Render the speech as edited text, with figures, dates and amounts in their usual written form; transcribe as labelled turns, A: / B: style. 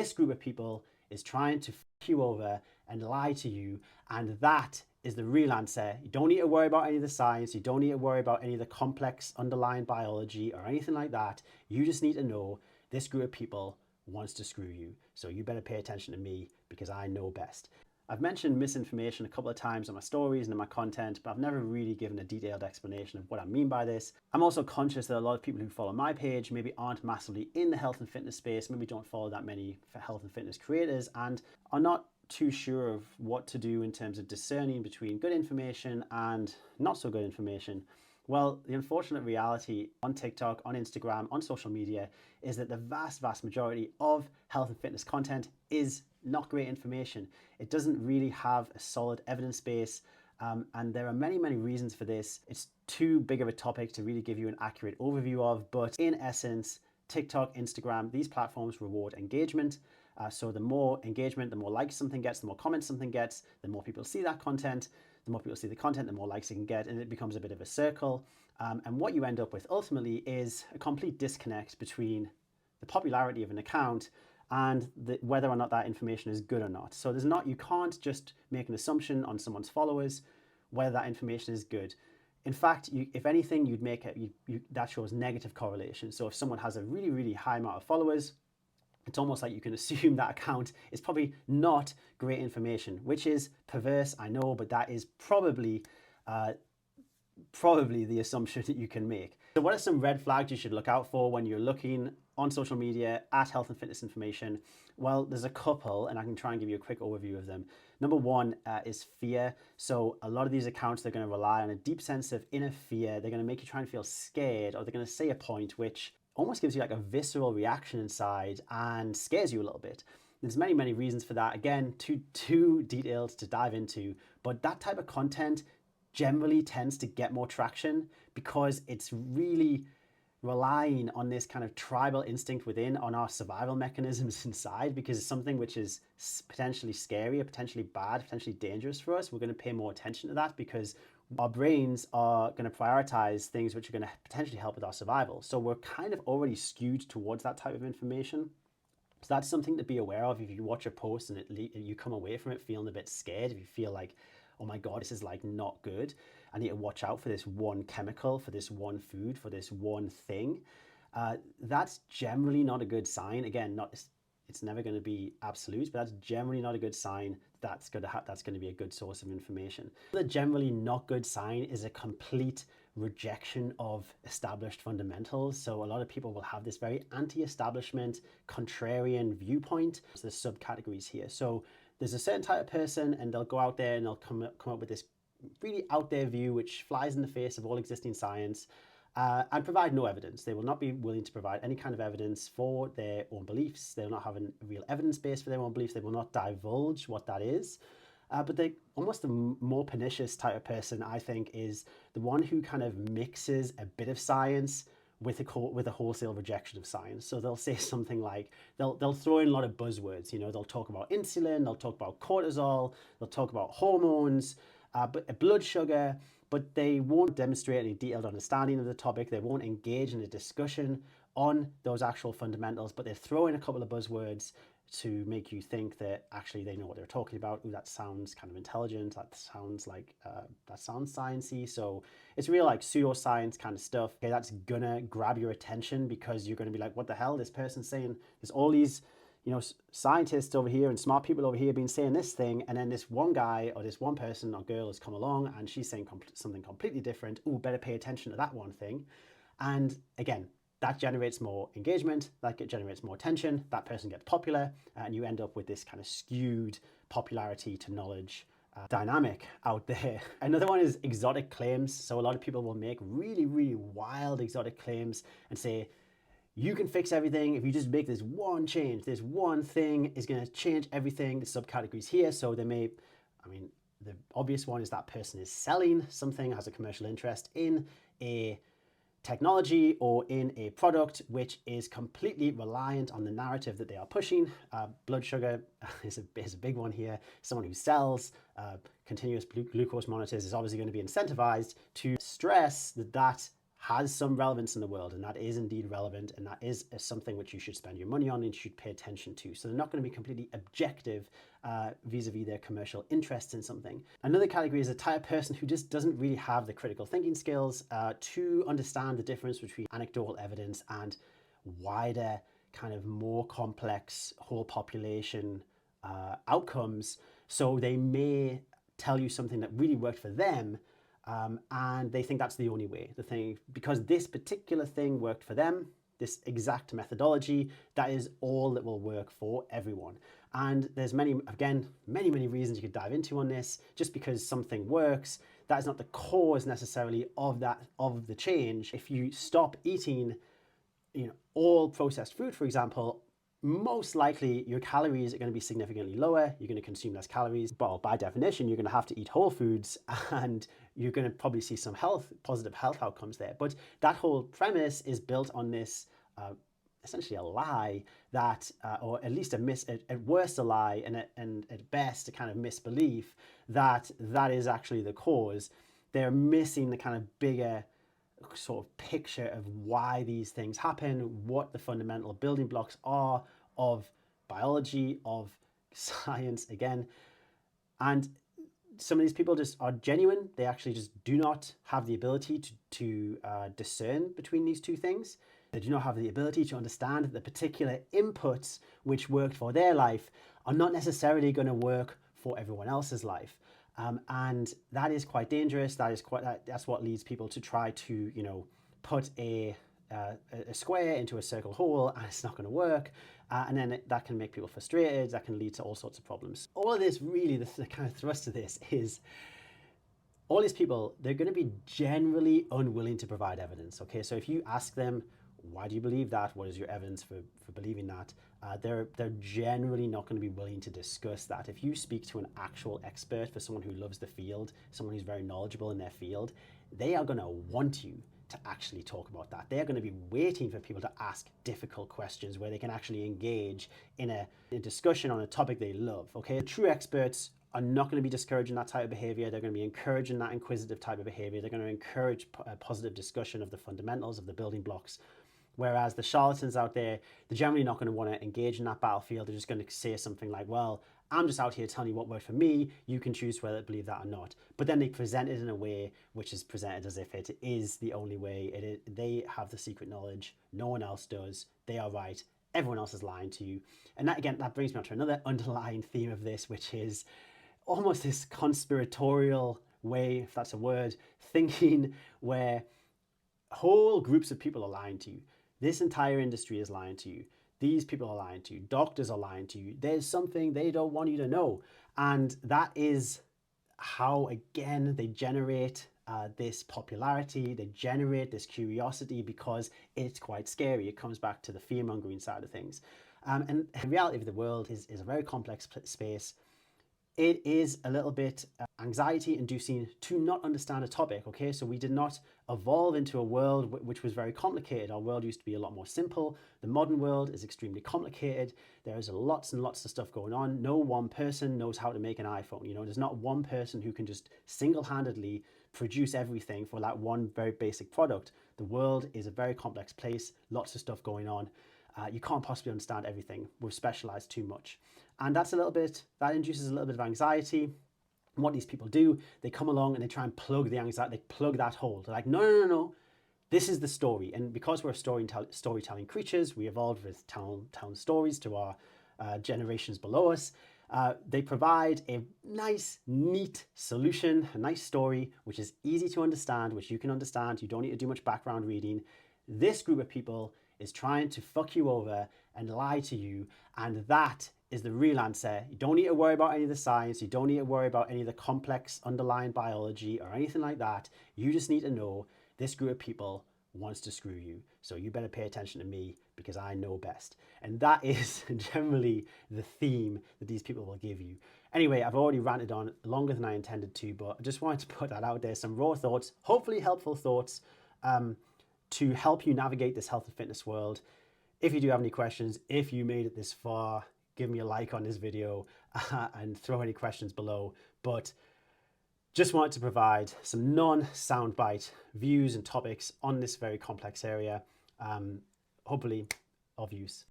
A: this group of people is trying to f you over and lie to you, and that is the real answer. You don't need to worry about any of the science. You don't need to worry about any of the complex underlying biology or anything like that. You just need to know this group of people wants to screw you. So you better pay attention to me because I know best. I've mentioned misinformation a couple of times on my stories and in my content, but I've never really given a detailed explanation of what I mean by this. I'm also conscious that a lot of people who follow my page maybe aren't massively in the health and fitness space, maybe don't follow that many health and fitness creators, and are not too sure of what to do in terms of discerning between good information and not so good information. Well, the unfortunate reality on TikTok, on Instagram, on social media is that the vast majority of health and fitness content is not great information. It doesn't really have a solid evidence base, and there are many reasons for this. It's too big of a topic to really give you an accurate overview of, but in essence, TikTok, Instagram, these platforms reward engagement. So the more engagement, the more likes something gets, the more comments something gets, the more people see that content. The more people see the content, the more likes it can get, and it becomes a bit of a circle. And what you end up with ultimately is a complete disconnect between the popularity of an account and whether or not that information is good or not. So you can't just make an assumption on someone's followers whether that information is good. In fact, if anything, you'd make it, that shows negative correlation. So if someone has a really high amount of followers, it's almost like you can assume that account is probably not great information, which is perverse, I know, but that is probably the assumption that you can make. So what are some red flags you should look out for when you're looking on social media at health and fitness information? Well, there's a couple, and I can try and give you a quick overview of them. Number one is fear. So a lot of these accounts, they're going to rely on a deep sense of inner fear. They're going to make you try and feel scared, or they're going to say a point which almost gives you like a visceral reaction inside and scares you a little bit. There's many reasons for that. Again, too detailed to dive into, but that type of content generally tends to get more traction because it's really relying on this kind of tribal instinct within, on our survival mechanisms inside, because it's something which is potentially scary or potentially bad, potentially dangerous for us. We're going to pay more attention to that because our brains are going to prioritize things which are going to potentially help with our survival. So we're kind of already skewed towards that type of information. So that's something to be aware of. If you watch a post and you come away from it feeling a bit scared, if you feel like, oh my God, this is like not good, I need to watch out for this one chemical, for this one food, for this one thing, that's generally not a good sign. Again, it's never going to be absolute, but that's generally not a good sign. That's going to be a good source of information. The generally not good sign is a complete rejection of established fundamentals. So a lot of people will have this very anti-establishment, contrarian viewpoint. So there's subcategories here. So there's a certain type of person, and they'll go out there and they'll come up with this really out there view which flies in the face of all existing science. And provide no evidence. They will not be willing to provide any kind of evidence for their own beliefs. They will not have a real evidence base for their own beliefs. They will not divulge what that is. But almost the more pernicious type of person, I think, is the one who kind of mixes a bit of science with a wholesale rejection of science. So they'll say something like, they'll throw in a lot of buzzwords. You know, they'll talk about insulin, they'll talk about cortisol, they'll talk about hormones, but blood sugar, but they won't demonstrate any detailed understanding of the topic. They won't engage in a discussion on those actual fundamentals, but they throw in a couple of buzzwords to make you think that actually they know what they're talking about. Ooh, that sounds kind of intelligent. That sounds like, that sounds sciencey. So it's real like pseudoscience kind of stuff. Okay, that's gonna grab your attention because you're gonna be like, what the hell? This person's saying, there's all these, scientists over here and smart people over here been saying this thing, and then this one guy or this one person or girl has come along and she's saying something completely different. Ooh, better pay attention to that one thing. And again, that generates more engagement, that generates more attention, that person gets popular, and you end up with this kind of skewed popularity to knowledge dynamic out there. Another one is exotic claims. So a lot of people will make really wild exotic claims and say, you can fix everything if you just make this one change. This one thing is going to change everything. The subcategories here. So they may, the obvious one is that person is selling something, has a commercial interest in a technology or in a product which is completely reliant on the narrative that they are pushing. Blood sugar is a big one here. Someone who sells continuous glucose monitors is obviously going to be incentivized to stress that has some relevance in the world, and that is indeed relevant, and that is something which you should spend your money on and should pay attention to. So they're not going to be completely objective vis-a-vis their commercial interests in something. Another category is a type of person who just doesn't really have the critical thinking skills to understand the difference between anecdotal evidence and wider, kind of more complex whole population outcomes. So they may tell you something that really worked for them, and they think that's the only way. The thing, because this particular thing worked for them, this exact methodology, that is all that will work for everyone. And there's many reasons you could dive into on this. Just because something works, that is not the cause necessarily of the change. If you stop eating, all processed food, for example, most likely your calories are going to be significantly lower. You're going to consume less calories. Well, by definition, you're going to have to eat whole foods, and you're going to probably see some positive health outcomes there. But that whole premise is built on this essentially a lie that, or at least at worst a lie, and at best a kind of misbelief that is actually the cause. They're missing the kind of bigger sort of picture of why these things happen, what the fundamental building blocks are of biology, of science again. And some of these people just are genuine. They actually just do not have the ability to discern between these two things. They do not have the ability to understand that the particular inputs which worked for their life are not necessarily going to work for everyone else's life. And that is quite dangerous. That's what leads people to try to, put a square into a circle hole, and it's not going to work. And then that can make people frustrated. That can lead to all sorts of problems. All of this, really, the kind of thrust of this is all these people, they're going to be generally unwilling to provide evidence. Okay, so if you ask them, why do you believe that? What is your evidence for believing that? They're generally not going to be willing to discuss that. If you speak to an actual expert, for someone who loves the field, someone who's very knowledgeable in their field, they are going to want you to actually talk about that. They are going to be waiting for people to ask difficult questions where they can actually engage in a discussion on a topic they love. Okay, the true experts are not going to be discouraging that type of behavior. They're going to be encouraging that inquisitive type of behavior. They're going to encourage a positive discussion of the fundamentals, of the building blocks. Whereas the charlatans out there, they're generally not going to want to engage in that battlefield. They're just going to say something like, well, I'm just out here telling you what worked for me. You can choose whether to believe that or not. But then they present it in a way which is presented as if it is the only way. They have the secret knowledge. No one else does. They are right. Everyone else is lying to you. And that brings me on to another underlying theme of this, which is almost this conspiratorial way, if that's a word, thinking where whole groups of people are lying to you. This entire industry is lying to you. These people are lying to you. Doctors are lying to you. There's something they don't want you to know. And that is how, again, they generate this popularity. They generate this curiosity because it's quite scary. It comes back to the fear-mongering side of things. And the reality of the world is a very complex space. It is a little bit anxiety inducing to not understand a topic. Okay, so we did not evolve into a world which was very complicated. Our world used to be a lot more simple. The modern world is extremely complicated. There's lots and lots of stuff going on. No one person knows how to make an iPhone. There's not one person who can just single-handedly produce everything for that one very basic product. The world is a very complex place. Lots of stuff going on. You can't possibly understand everything. We've specialized too much. And that induces a little bit of anxiety. And what these people do, they come along and they try and plug the anxiety, they plug that hole. They're like, no, this is the story. And because we're storytelling creatures, we evolved with telling stories to our generations below us. They provide a nice, neat solution, a nice story, which is easy to understand, which you can understand. You don't need to do much background reading. This group of people is trying to fuck you over and lie to you, and that is the real answer. You don't need to worry about any of the science. You don't need to worry about any of the complex underlying biology or anything like that. You just need to know this group of people wants to screw you. So you better pay attention to me because I know best. And that is generally the theme that these people will give you. Anyway, I've already ranted on longer than I intended to, but I just wanted to put that out there. Some raw thoughts, hopefully helpful thoughts, to help you navigate this health and fitness world. If you do have any questions, if you made it this far, give me a like on this video and throw any questions below. But Just wanted to provide some non-soundbite views and topics on this very complex area, hopefully of use.